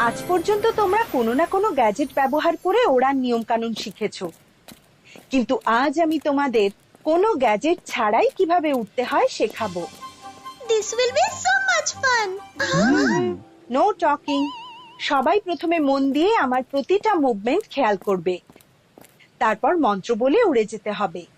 আজ পর্যন্ত তোমরা কোনো না কোনো গ্যাজেট ব্যবহার করে ওড়ার নিয়ম কানুন শিখেছো, কিন্তু আজ আমি তোমাদের কোনো গ্যাজেট ছাড়াই কিভাবে উঠতে হয় শেখাবো। This will be so much fun. No talking. সবাই প্রথমে মন দিয়ে আমার প্রতিটা মুভমেন্ট খেয়াল করবে, তারপর মন্ত্র বলে উড়ে যেতে হবে।